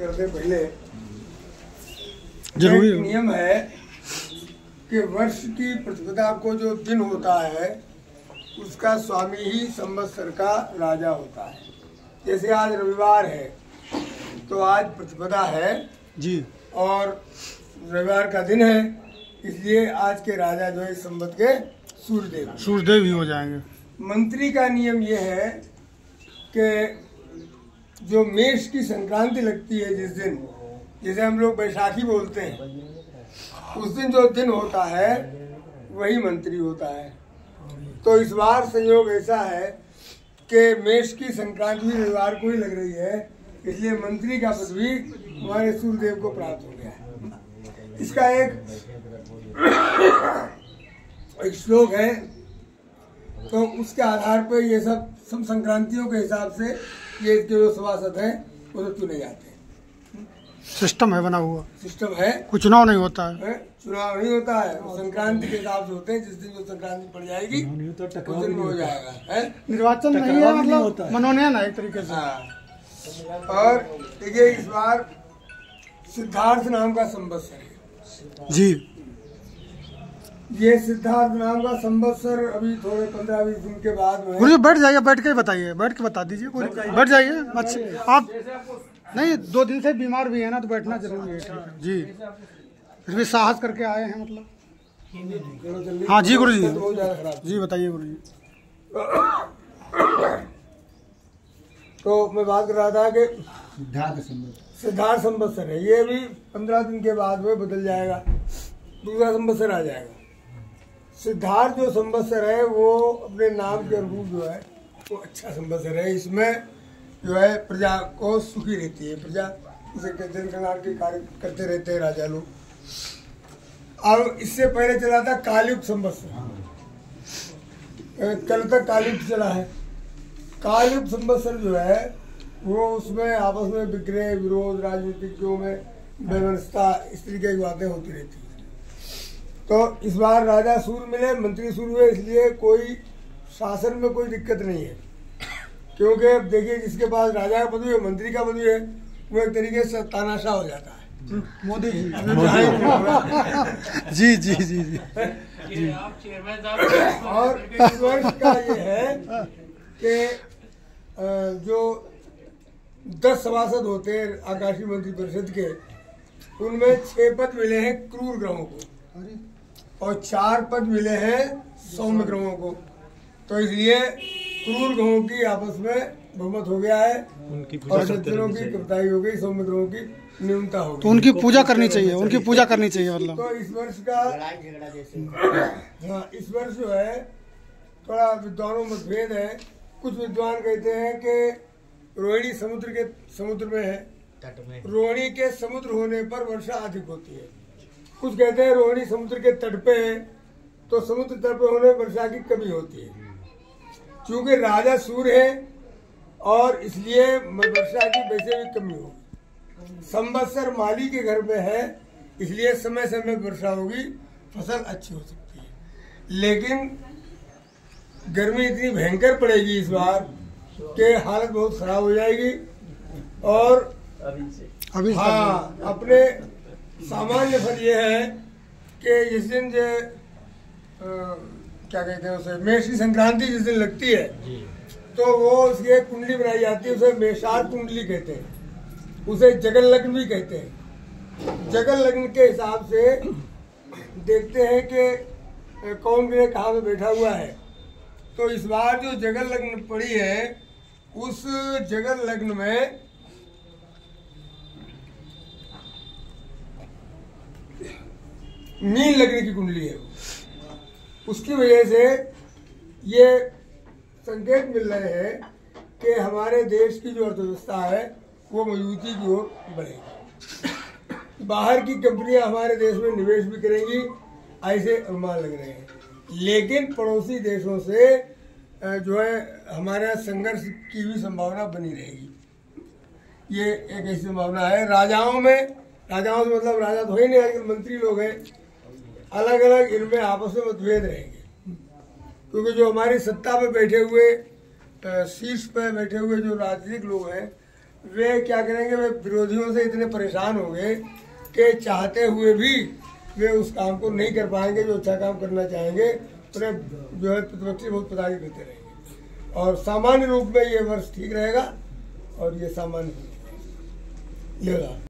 करते पहले जरूरी एक नियम है कि वर्ष की प्रतिपदा को जो दिन होता है उसका स्वामी ही संवत्सर का राजा होता है। जैसे आज रविवार है तो आज प्रतिपदा है जी, और रविवार का दिन है, इसलिए आज के राजा जो है इस संवत के सूर्यदेव ही हो जाएंगे। मंत्री का नियम ये है कि जो मेष की संक्रांति लगती है जिस दिन, जिसे हम लोग बैसाखी बोलते हैं, उस दिन जो दिन होता है वही मंत्री होता है। तो इस बार संयोग ऐसा है कि मेष की संक्रांति भी रविवार को ही लग रही है, इसलिए मंत्री का पद भी हमारे सूर्यदेव को प्राप्त हो गया है। इसका एक श्लोक है, तो उसके आधार पर ये सब संक्रांतियों के हिसाब से ये जो सभासद हैं वो तो चुने जाते हैं। सिस्टम है बना हुआ, सिस्टम है, कुछ चुनाव नहीं होता है। चुनाव नहीं होता है, संक्रांति के हिसाब से होते हैं। जिस दिन जो संक्रांति पड़ जाएगी उस दिन हो जाएगा है। निर्वाचन नहीं है, मतलब मनोनयन है एक तरीके से। हाँ। और देखिए इस बार सिद्धार्थ नाम का संवत्सर है जी। ये सिद्धार्थ नाम का संवत्सर अभी थोड़े 15-20 दिन के बाद में। गुरुजी बैठ जाइए, बैठ के बताइए, बैठ के बता दीजिए, बैठ जाइए। अच्छा आप नहीं, 2 दिन से बीमार भी है ना, तो बैठना जरूरी है। ठीक है जी, फिर भी साहस करके आए हैं मतलब। हाँ जी गुरुजी, जी बताइए गुरुजी। तो मैं बात कर रहा था कि सिद्धार्थ संवत्सर है, ये भी 15 दिन के बाद में बदल जाएगा, दूसरा संवत्सर आ जाएगा। सिद्धार्थ जो संवत्सर है वो अपने नाम के अनुरूप जो है वो अच्छा संवत्सर है। इसमें जो है प्रजा को सुखी रहती है, प्रजा उसे जन कल्याण के कार्य करते रहते हैं राजा लोग। और इससे पहले चला था कालयुग संवत्सर, कल तक कालयुग चला है। कालयुग संवत्सर जो है वो उसमें आपस में विग्रह विरोध, राजनीतिज्ञों में व्यवस्था, इस तरीके की बातें होती रहती है। तो इस बार राजा सूर्य मिले, मंत्री सूर्य हुए, इसलिए कोई शासन में कोई दिक्कत नहीं है। क्योंकि अब देखिए जिसके पास राजा का पद है, मंत्री का पद है, वो एक तरीके से तानाशाह हो जाता है। मोदी जी जी जी जी जी। और इस वर्ष का ये है कि जो 10 सभासद होते हैं आकाशीय मंत्री परिषद के, उनमें 6 पद मिले हैं क्रूर ग्रहों को और 4 पद मिले हैं सौम्य ग्रहों को। तो इसलिए क्रूर ग्रहों की आपस में बहुमत हो गया है और सज्जनों की कविताई हो गई, सौम्य ग्रहों की न्यूनता हो गई। तो उनकी पूजा करनी चाहिए, उनकी पूजा करनी चाहिए मतलब। तो इस वर्ष का हाँ, इस वर्ष जो है थोड़ा विद्वानों में मतभेद है। कुछ विद्वान कहते हैं कि रोहिणी समुद्र में है, रोहिणी के समुद्र होने पर वर्षा अधिक होती है। कुछ कहते हैं रोहिणी समुद्र के तट पे है तो समुद्र तट पे होने पर वर्षा की कमी होती है। क्योंकि राजा सूर्य है और इसलिए वर्षा की वैसे भी कमी होगी। संवत्सर माली के घर में है, इसलिए समय समय वर्षा होगी, फसल अच्छी हो सकती है। लेकिन गर्मी इतनी भयंकर पड़ेगी इस बार कि हालत बहुत खराब हो जाएगी। और अभी हाँ, अपने सामान्य फल ये है कि जिस दिन जो क्या कहते हैं उसे, मेष की संक्रांति जिस दिन लगती है तो वो उसकी एक कुंडली बनाई जाती है, उसे मेषार कुंडली कहते हैं, उसे जगन लग्न भी कहते हैं। जगन लग्न के हिसाब से देखते हैं कि कौन ग्रह कहाँ पे बैठा हुआ है। तो इस बार जो जगन लग्न पड़ी है, उस जगन लग्न में मीन लग्न की कुंडली है। उसकी वजह से ये संकेत मिल रहे हैं कि हमारे देश की जो अर्थव्यवस्था है वो मजबूती की ओर बढ़ेगी। बाहर की कंपनियां हमारे देश में निवेश भी करेंगी, ऐसे अनुमान लग रहे हैं। लेकिन पड़ोसी देशों से जो है हमारे संघर्ष की भी संभावना बनी रहेगी। ये एक ऐसी संभावना है। राजाओं से मतलब राजा तो ही नहीं, आजकल मंत्री लोग हैं, अलग अलग इनमें आपस में मतभेद रहेंगे। क्योंकि जो हमारी सत्ता पे बैठे हुए, शीर्ष पे बैठे हुए जो राजनीतिक लोग हैं, वे क्या करेंगे, वे विरोधियों से इतने परेशान होंगे कि चाहते हुए भी वे उस काम को नहीं कर पाएंगे जो अच्छा काम करना चाहेंगे। उन्हें जो है प्रतिपक्षी बहुत प्रताड़ित करते रहेंगे। और सामान्य रूप में ये वर्ष ठीक रहेगा और ये सामान्य ये रहा।